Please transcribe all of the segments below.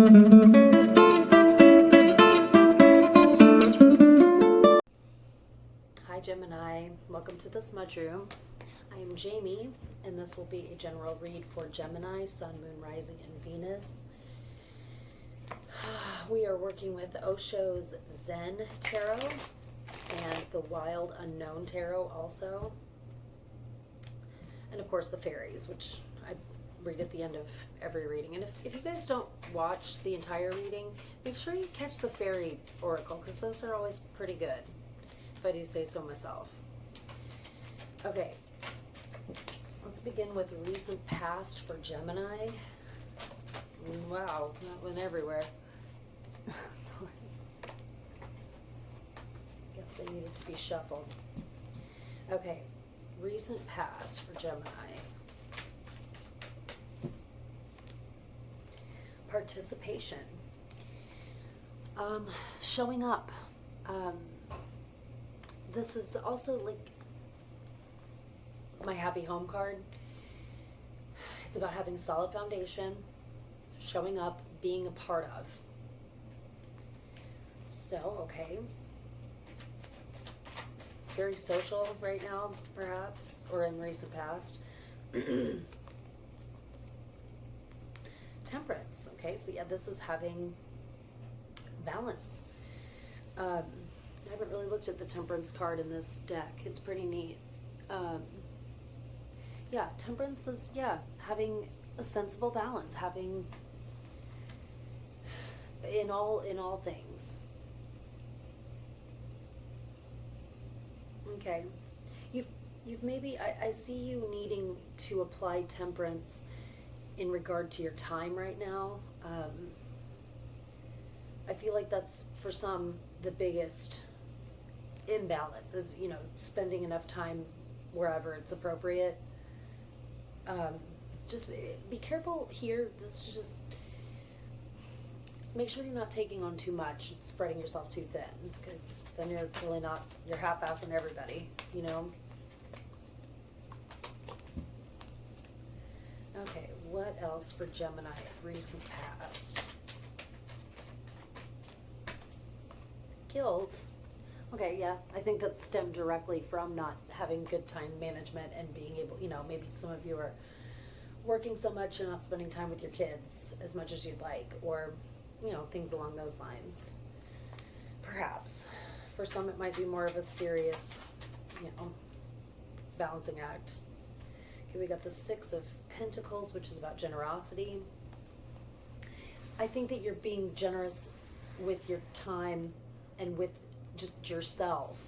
Hi Gemini, welcome to the Smudge Room. I am Jamie, and this will be a general read for Gemini, Sun, Moon, Rising, and Venus. We are working with Osho's Zen Tarot and the Wild Unknown Tarot also. And of course the fairies, which I read at the end of every reading. And if you guys don't watch the entire reading, make sure you catch the fairy oracle, because those are always pretty good, if I do say so myself. Okay, let's begin with recent past for Gemini. Wow, that went everywhere. Sorry. Guess they needed to be shuffled. Okay, recent past for Gemini. Participation. Showing up. This is also like my happy home card. It's about having a solid foundation, showing up, being a part of. So, okay. Very social right now, perhaps, or in recent past. Temperance, okay, so yeah, this is having balance. I haven't really looked at the temperance card in this deck. It's pretty neat. Yeah, temperance is, yeah, having a sensible balance, having in all things. Okay, you've maybe, I see you needing to apply temperance in regard to your time right now. I feel like that's, for some, the biggest imbalance is, you know, spending enough time wherever it's appropriate. Just be careful here. This is just, make sure you're not taking on too much, spreading yourself too thin, because then you're really not, you're half-assing everybody, you know? Okay, what else for Gemini recent past? Guilt. Okay, yeah, I think that stemmed directly from not having good time management and being able, you know, maybe some of you are working so much and not spending time with your kids as much as you'd like, or, you know, things along those lines. Perhaps. For some, it might be more of a serious, you know, balancing act. Okay, we got the Six of Pentacles, which is about generosity. I think that you're being generous with your time and with just yourself.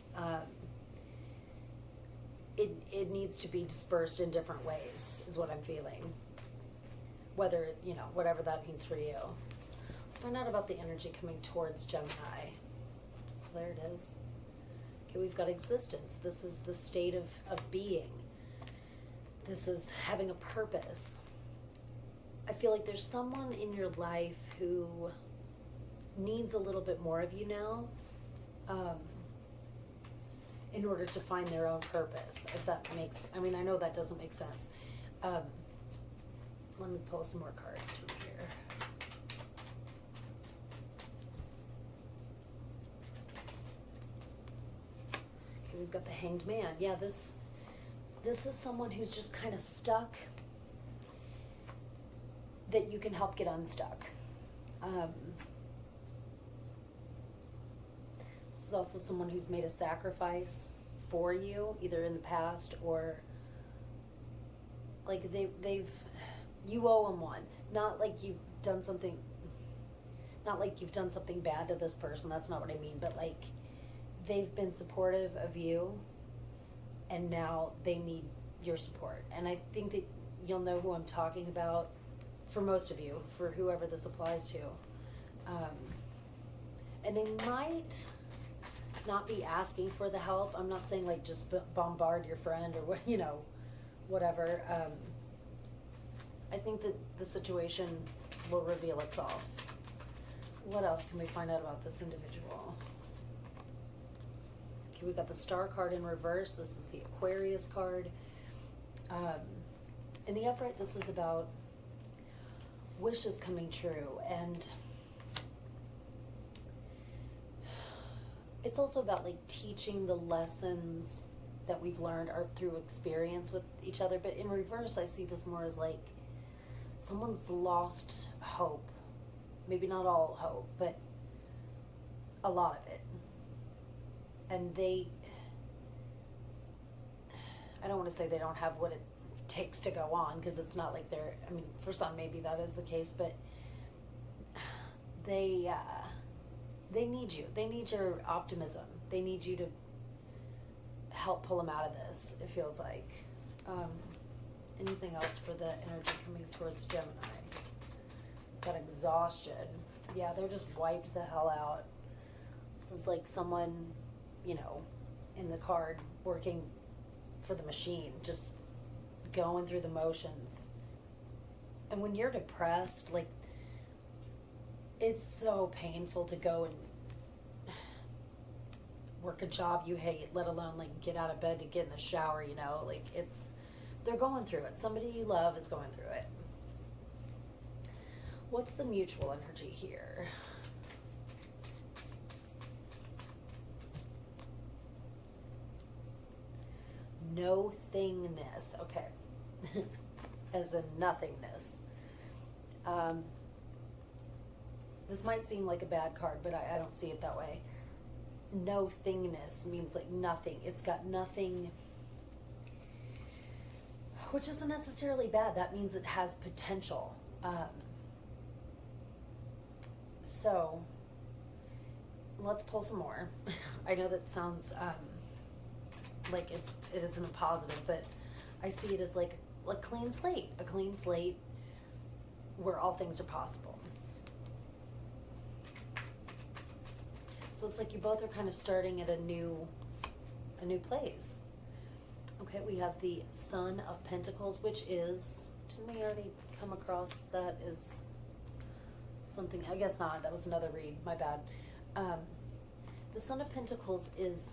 It needs to be dispersed in different ways, is what I'm feeling. Whether, you know, whatever that means for you. Let's find out about the energy coming towards Gemini. There it is. Okay, we've got existence. This is the state of being. This is having a purpose. I feel like there's someone in your life who needs a little bit more of you now, in order to find their own purpose, if that makes, I mean, I know that doesn't make sense. Let me pull some more cards from here. Okay, we've got the Hanged Man. Yeah, this is someone who's just kind of stuck, that you can help get unstuck. This is also someone who's made a sacrifice for you, either in the past or like you owe them one. Not like you've done something bad to this person, that's not what I mean, but like they've been supportive of you and now they need your support. And I think that you'll know who I'm talking about, for most of you, for whoever this applies to. And they might not be asking for the help. I'm not saying like just bombard your friend or what, you know, whatever. I think that the situation will reveal itself. What else can we find out about this individual? Okay, we got the Star card in reverse. This is the Aquarius card. In the upright, this is about wishes coming true. And it's also about like teaching the lessons that we've learned are through experience with each other. But in reverse, I see this more as like someone's lost hope. Maybe not all hope, but a lot of it. And I don't want to say they don't have what it takes to go on, because it's not like they're, I mean, for some maybe that is the case, but they need you. They need your optimism. They need you to help pull them out of this, it feels like. Anything else for the energy coming towards Gemini? That exhaustion. Yeah, they're just wiped the hell out. This is like someone, you know, in the card working for the machine, just going through the motions. And when you're depressed, like, it's so painful to go and work a job you hate, let alone like get out of bed to get in the shower, you know, like they're going through it. Somebody you love is going through it. What's the mutual energy here? No thingness. Okay. As in nothingness. This might seem like a bad card, but I don't see it that way. No thingness means like nothing. It's got nothing, which isn't necessarily bad. That means it has potential. So let's pull some more. I know that sounds like it isn't a positive, but I see it as like a clean slate where all things are possible. So it's like you both are kind of starting at a new place. Okay, we have the Son of Pentacles, which is, didn't we already come across that as something? I guess not. That was another read. My bad. The Son of Pentacles is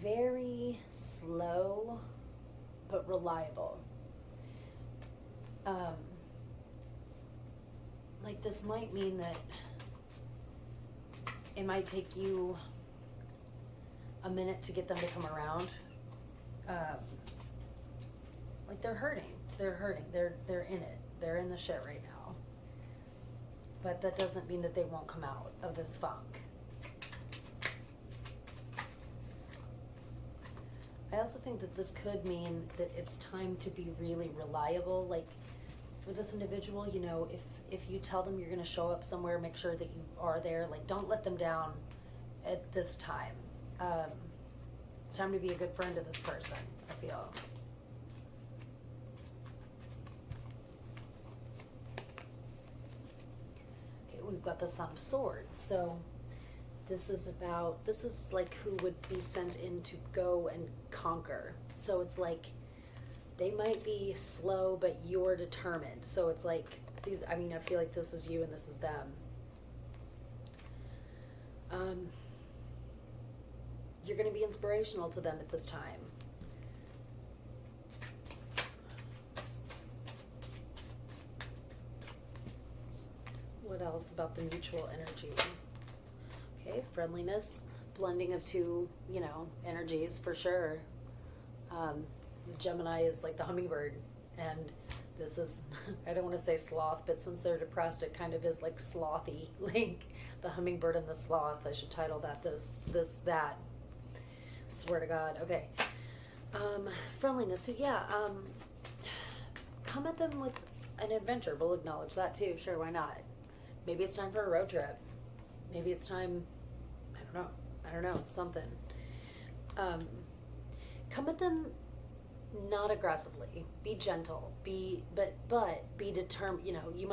very slow but reliable. Like this might mean that it might take you a minute to get them to come around. Like they're hurting. They're in it. They're in the shit right now. But that doesn't mean that they won't come out of this funk. I also think that this could mean that it's time to be really reliable. Like for this individual, you know, if you tell them you're going to show up somewhere, make sure that you are there. Like don't let them down at this time. It's time to be a good friend to this person, I feel. Okay, we've got the Son of Swords. So this is like who would be sent in to go and conquer. So it's like they might be slow, but you're determined. So it's like these, I mean, I feel like this is you and this is them. You're going to be inspirational to them at this time. What else about the mutual energy? Okay, friendliness, blending of two, you know, energies for sure. Gemini is like the hummingbird, and this is, I don't want to say sloth, but since they're depressed, it kind of is like slothy, like the hummingbird and the sloth. I should title that that. Swear to God. Okay. Friendliness. So yeah, come at them with an adventure. We'll acknowledge that too. Sure, why not? Maybe it's time for a road trip. Maybe it's time, I don't know, something. Come at them not aggressively. Be gentle. But be determined. You know, it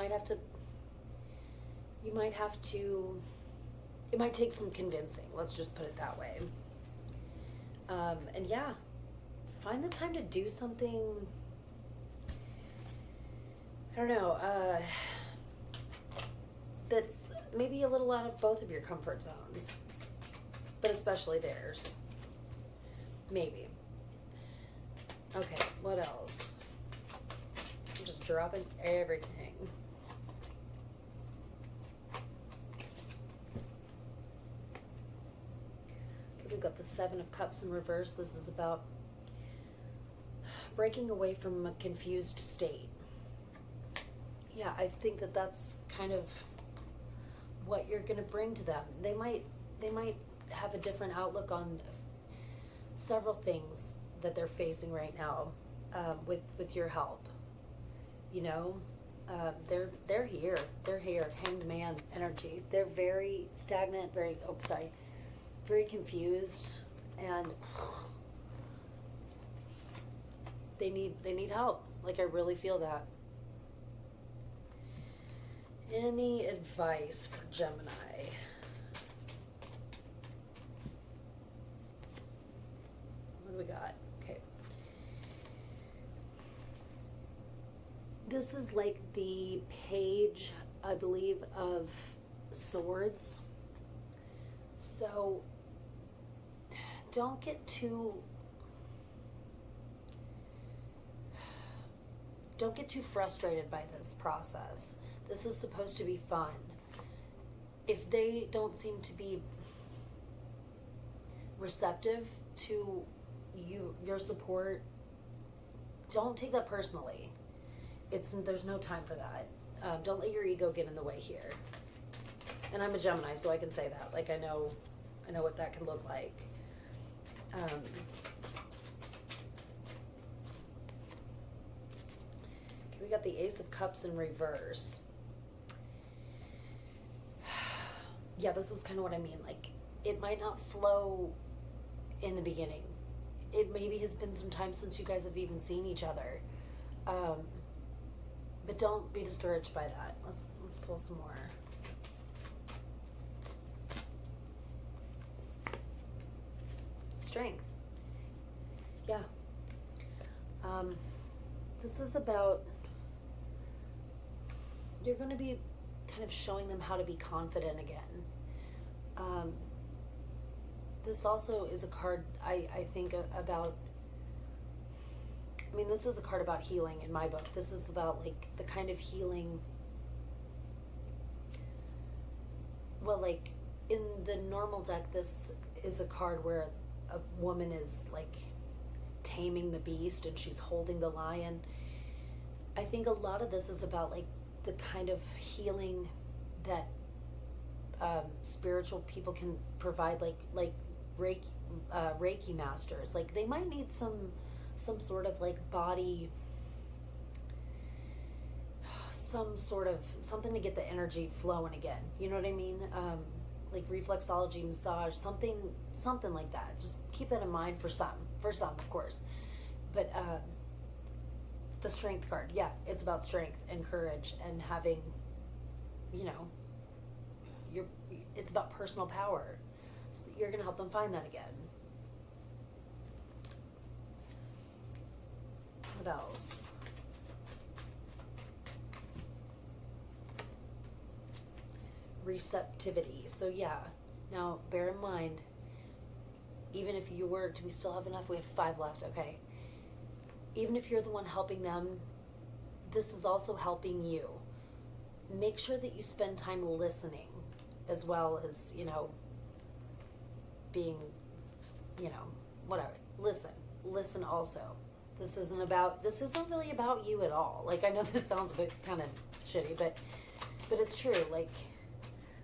might take some convincing. Let's just put it that way. And yeah, find the time to do something, I don't know, that's maybe a little out of both of your comfort zones, but especially theirs. Maybe. Okay, what else? I'm just dropping everything. Okay, we've got the Seven of Cups in reverse. This is about breaking away from a confused state. Yeah, I think that that's kind of what you're going to bring to them. They might have a different outlook on several things that they're facing right now, with your help. You know, they're here. They're here. Hanged Man energy. They're very stagnant. Very confused, and they need help. Like, I really feel that. Any advice for Gemini? What do we got? Okay. This is like the page, I believe, of Swords. So don't get too frustrated by this process. This is supposed to be fun. If they don't seem to be receptive to your support, don't take that personally. There's no time for that. Don't let your ego get in the way here. And I'm a Gemini, so I can say that. Like, I know what that can look like. Okay, we got the Ace of Cups in reverse. Yeah, this is kind of what I mean. Like, it might not flow in the beginning. It maybe has been some time since you guys have even seen each other. But don't be discouraged by that. Let's pull some more. Strength. Yeah. This is about, you're going to be kind of showing them how to be confident again. This also is a card, I think, about, I mean, this is a card about healing in my book. This is about, like, the kind of healing, well, like, in the normal deck, this is a card where a woman is, like, taming the beast and she's holding the lion. I think a lot of this is about, like, the kind of healing that spiritual people can provide, like Reiki masters. Like, they might need some sort of, like, body, some sort of something to get the energy flowing again. You know what I mean? Like reflexology, massage, something like that. Just keep that in mind for some, of course. But the Strength card, yeah, it's about strength and courage and having, you know, it's about personal power. So you're going to help them find that again. What else? Receptivity. So yeah, now bear in mind, even if you worked, we still have enough. We have 5 left. Okay. Even if you're the one helping them, this is also helping you. Make sure that you spend time listening, as well as, you know, being, you know, whatever. Listen also. This isn't really about you at all. Like, I know this sounds a bit kind of shitty, but it's true. Like,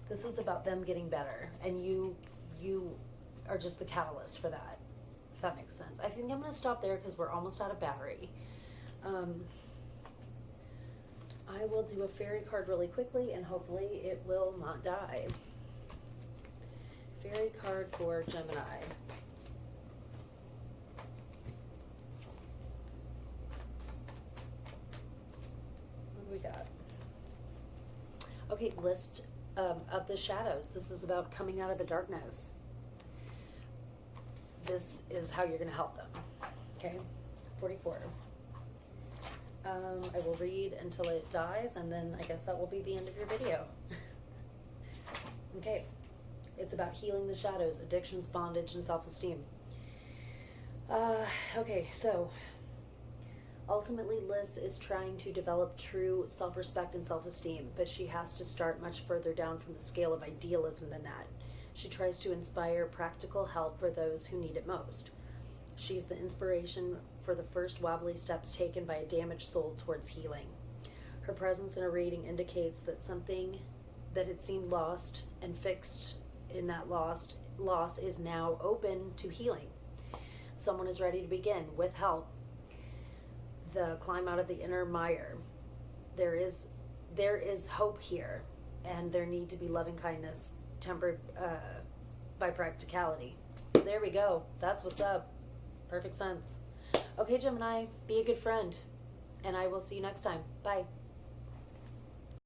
this is about them getting better, and you are just the catalyst for that, if that makes sense. I think I'm going to stop there because we're almost out of battery. I will do a fairy card really quickly, and hopefully it will not die. Fairy card for Gemini. What do we got? Okay, list of the shadows. This is about coming out of the darkness. This is how you're going to help them. Okay, 44. I will read until it dies, and then I guess that will be the end of your video. Okay, it's about healing the shadows, addictions, bondage, and self-esteem. Okay, so Ultimately, Liz is trying to develop true self-respect and self-esteem, but she has to start much further down from the scale of idealism than that. She tries to inspire practical help for those who need it most. She's the inspiration for the first wobbly steps taken by a damaged soul towards healing. Her presence in a reading indicates that something that had seemed lost and fixed in that loss is now open to healing. Someone is ready to begin with help. The climb out of the inner mire. There is hope here, and there need to be loving kindness tempered by practicality. There we go. That's what's up. Perfect sense. Okay, Gemini, be a good friend, and I will see you next time. Bye.